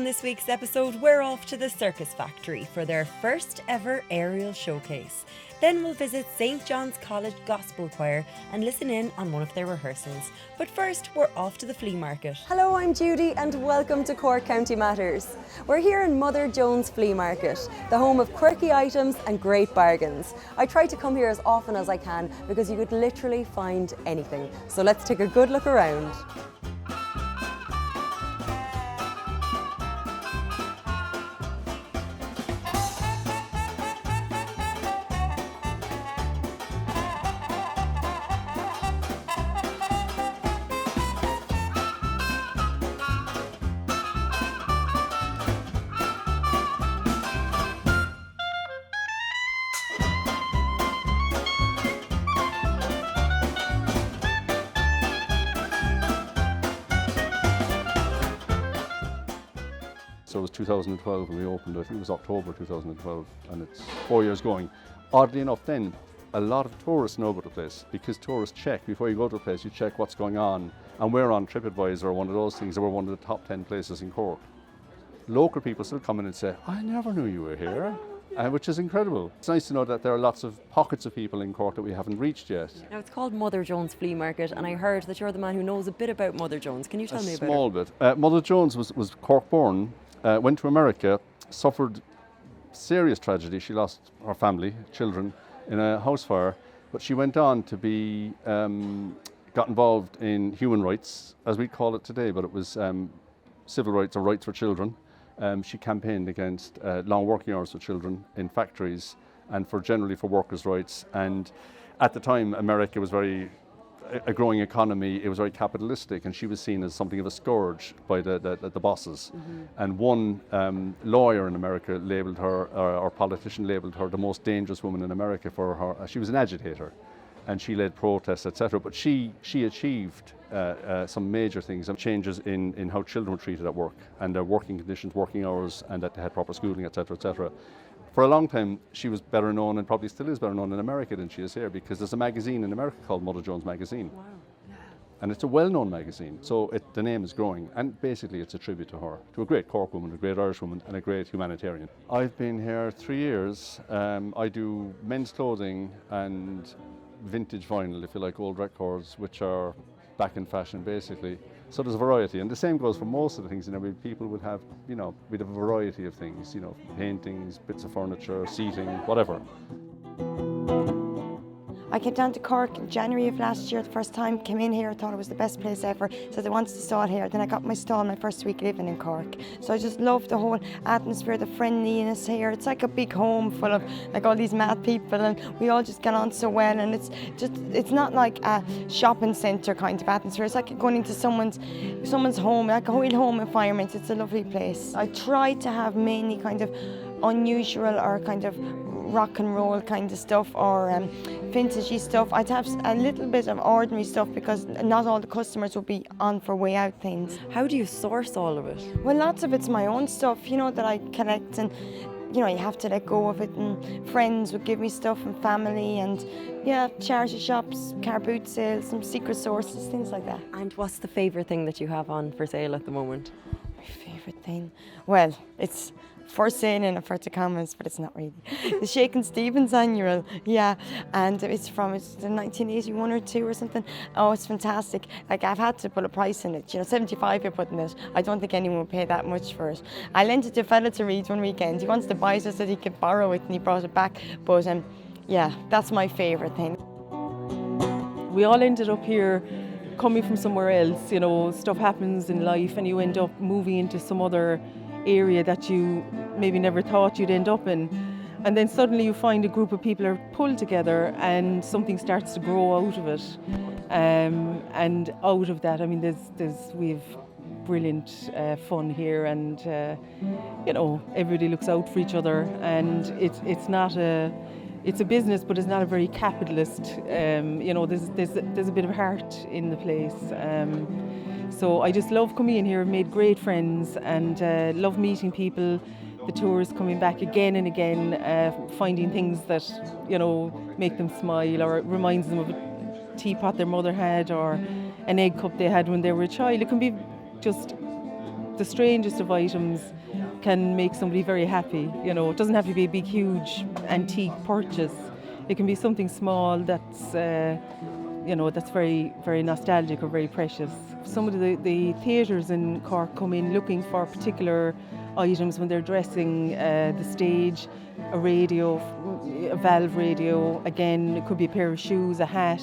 on this week's episode, we're off to the Circus Factory for their first ever aerial showcase. Then we'll visit St. John's College Gospel Choir and listen in on one of their rehearsals. But first, we're off to the flea market. Hello, I'm Judie and welcome to Cork County Matters. We're here in Mother Jones Flea Market, the home of quirky items and great bargains. I try to come here as often as I can because you could literally find anything. So let's take a good look around. So it was 2012 when we opened it. I think it was October 2012, and it's 4 years going. Oddly enough then, a lot of tourists know about the place because tourists check, before you go to a place, you check what's going on. And we're on TripAdvisor, one of those things, that we're one of the top 10 places in Cork. Local people still come in and say, I never knew you were here, which is incredible. It's nice to know that there are lots of pockets of people in Cork that we haven't reached yet. Now it's called Mother Jones Flea Market, and I heard that you're the man who knows a bit about Mother Jones. Can you tell me about her? A small bit. Mother Jones was Cork born. Went to America, suffered serious tragedy. She lost her family, children, in a house fire. But she went on to be, got involved in human rights, as we call it today, but it was civil rights or rights for children. She campaigned against long working hours for children in factories and generally for workers' rights. And at the time, America was a growing economy. It was very capitalistic, and she was seen as something of a scourge by the bosses. Mm-hmm. And one lawyer in America labelled her, or politician labelled her, the most dangerous woman in America for her. She was an agitator, and she led protests, etc. But she achieved some major things, some changes in how children were treated at work, and their working conditions, working hours, and that they had proper schooling, etc., etc. For a long time, she was better known, and probably still is better known in America than she is here, because there's a magazine in America called Mother Jones Magazine. Wow. Yeah. And it's a well-known magazine, so the name is growing, and basically it's a tribute to her, to a great Cork woman, a great Irish woman, and a great humanitarian. I've been here 3 years. I do men's clothing and vintage vinyl, if you like, old records, which are back in fashion, basically. So there's a variety, and the same goes for most of the things. People would have, we'd have a variety of things, paintings, bits of furniture, seating, whatever. I came down to Cork in January of last year the first time, came in here, thought it was the best place ever, said I wanted to stall here. Then I got my stall my first week living in Cork. So I just love the whole atmosphere, the friendliness here. It's like a big home full of like all these mad people, and we all just get on so well, and it's not like a shopping centre kind of atmosphere. It's like going into someone's home, like a real home environment. It's a lovely place. I try to have mainly kind of unusual or kind of rock and roll kind of stuff, or vintagey stuff. I'd have a little bit of ordinary stuff because not all the customers will be on for way out things. How do you source all of it? Well, lots of it's my own stuff, that I collect, and you have to let go of it, and friends would give me stuff, and family, and charity shops, car boot sales, some secret sources, things like that. And what's the favourite thing that you have on for sale at the moment? My favourite thing? Well, it's for sale in inverted commas, but it's not really. The Shakin' Stevens annual, and it's the 1981 or 2 or something. Oh, it's fantastic. Like, I've had to put a price in it. 75 you're putting it. I don't think anyone would pay that much for it. I lent it to a fella to read one weekend. He wants to buy it so that he could borrow it, and he brought it back. But that's my favourite thing. We all ended up here coming from somewhere else. Stuff happens in life, and you end up moving into some other area that you maybe never thought you'd end up in, and then suddenly you find a group of people are pulled together and something starts to grow out of it, and out of that, we've brilliant fun here, and everybody looks out for each other, and it's a business, but it's not a very capitalist. There's a bit of heart in the place. So I just love coming in here. I've made great friends, and love meeting people. The tourists coming back again and again, finding things that make them smile, or it reminds them of a teapot their mother had, or an egg cup they had when they were a child. It can be just the strangest of items can make somebody very happy. You know, it doesn't have to be a big, huge antique purchase. It can be something small that's, that's very, very nostalgic or very precious. Some of the theatres in Cork come in looking for particular items when they're dressing the stage, a radio, a valve radio, again, it could be a pair of shoes, a hat,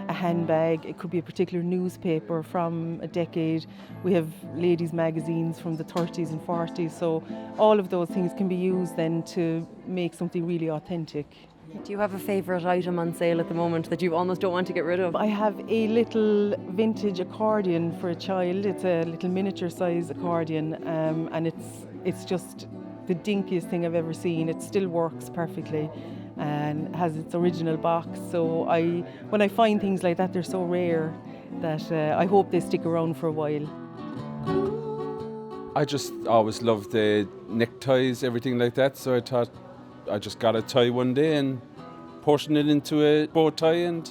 a handbag, it could be a particular newspaper from a decade. We have ladies' magazines from the 30s and 40s, so all of those things can be used then to make something really authentic. Do you have a favourite item on sale at the moment that you almost don't want to get rid of? I have a little vintage accordion for a child. It's a little miniature size accordion, and it's just the dinkiest thing I've ever seen. It still works perfectly and has its original box. So when I find things like that, they're so rare that I hope they stick around for a while. I just always loved the neckties, everything like that, so I thought I just got a tie one day and portioned it into a bow tie, and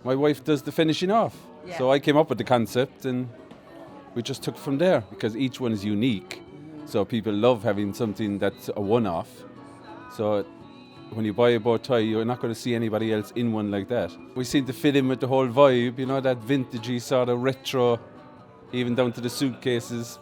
my wife does the finishing off. Yeah. So I came up with the concept and we just took from there, because each one is unique. So people love having something that's a one-off. So when you buy a bow tie, you're not going to see anybody else in one like that. We seem to fit in with the whole vibe, that vintagey sort of retro, even down to the suitcases,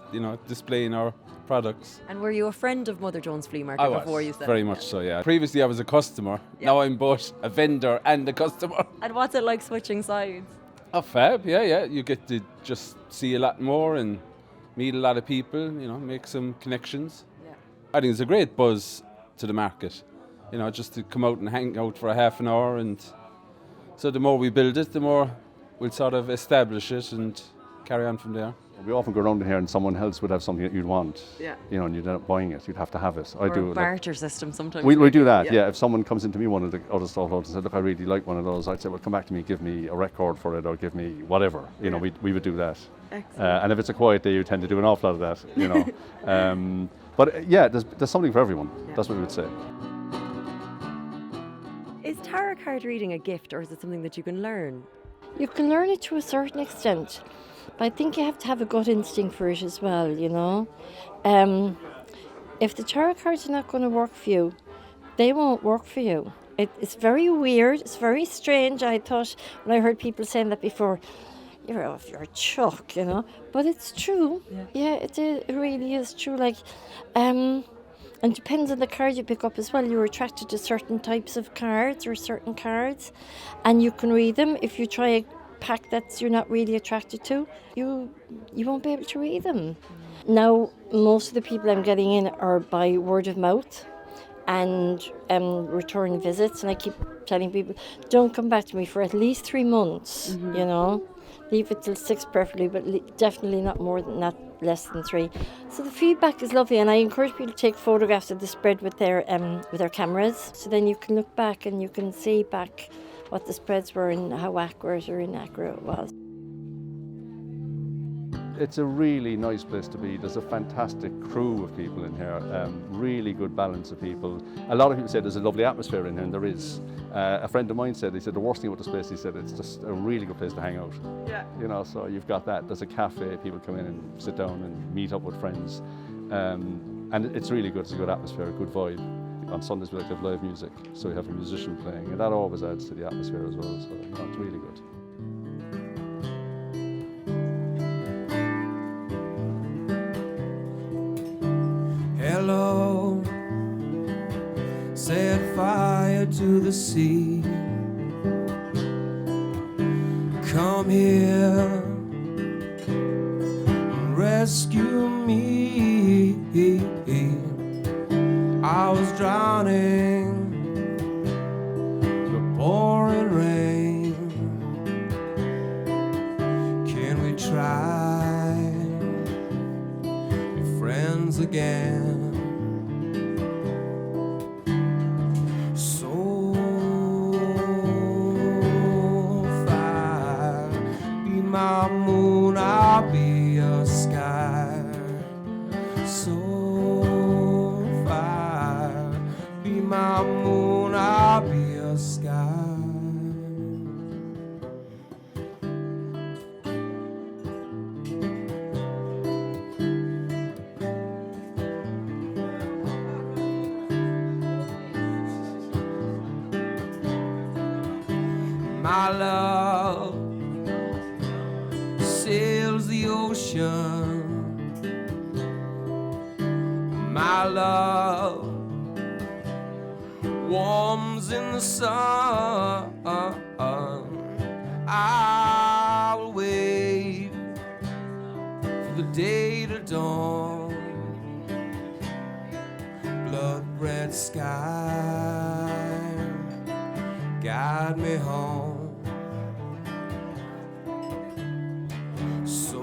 displaying our products. And were you a friend of Mother Jones Flea Market before you said? Very much so, yeah. Previously I was a customer. Yeah. Now I'm both a vendor and a customer. And what's it like switching sides? Oh, fab, yeah. You get to just see a lot more and meet a lot of people, make some connections. Yeah. I think it's a great buzz to the market, just to come out and hang out for a half an hour. And so the more we build it, the more we'll sort of establish it and carry on from there. We often go around here and someone else would have something that you'd want, and you'd end up buying it. You'd have to have it. Or a barter system sometimes. We do that, yeah. If someone comes into me one of the other stall and said, look, I really like one of those, I'd say, well, come back to me, give me a record for it, or give me whatever. We would do that. Excellent. And if it's a quiet day, you tend to do an awful lot of that, But yeah, there's something for everyone. Yeah. That's what we would say. Is tarot card reading a gift, or is it something that you can learn? You can learn it to a certain extent. But I think you have to have a gut instinct for it as well, If the tarot cards are not going to work for you, they won't work for you. It's very weird, it's very strange. I thought, when I heard people saying that before, you're a chuck, But it's true. Yeah, it really is true. And it depends on the card you pick up as well. You're attracted to certain types of cards or certain cards, and you can read them. If you try a pack that you're not really attracted to, you won't be able to read them. Now, most of the people I'm getting in are by word of mouth and return visits, and I keep telling people, don't come back to me for at least 3 months, Leave it till 6 preferably, but definitely not more than that, less than 3. So the feedback is lovely, and I encourage people to take photographs of the spread with their cameras, so then you can look back and you can see back what the spreads were and how accurate or inaccurate it was. It's a really nice place to be. There's a fantastic crew of people in here, really good balance of people. A lot of people say there's a lovely atmosphere in here, and there is. A friend of mine said, the worst thing about this place, he said, it's just a really good place to hang out. Yeah. So you've got that. There's a cafe, people come in and sit down and meet up with friends. And it's really good. It's a good atmosphere, a good vibe. On Sundays we like to have live music, so we have a musician playing, and that always adds to the atmosphere as well, so it's really good. Hello, set fire to the sea. Come here and rescue me. I was drowning in the pouring rain. Can we try be friends again? So fire, be my moon, I'll be your sky. So my moon, I'll be your sky. My love sails the ocean. My love warms in the sun. I will wait for the day to dawn. Blood red sky, guide me home. So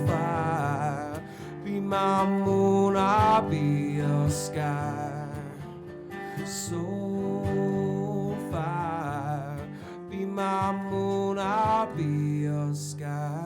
fire, be my moon, I'll be your sky. So fire, be my moon, I'll be your sky.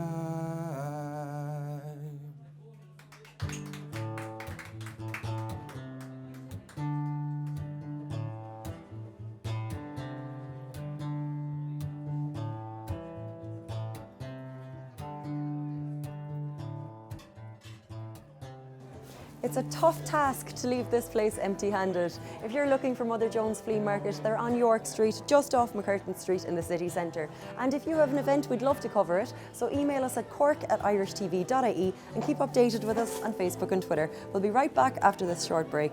It's a tough task to leave this place empty-handed. If you're looking for Mother Jones Flea Market, they're on York Street, just off McCurtain Street in the city centre. And if you have an event, we'd love to cover it. So email us at cork@irishtv.ie and keep updated with us on Facebook and Twitter. We'll be right back after this short break.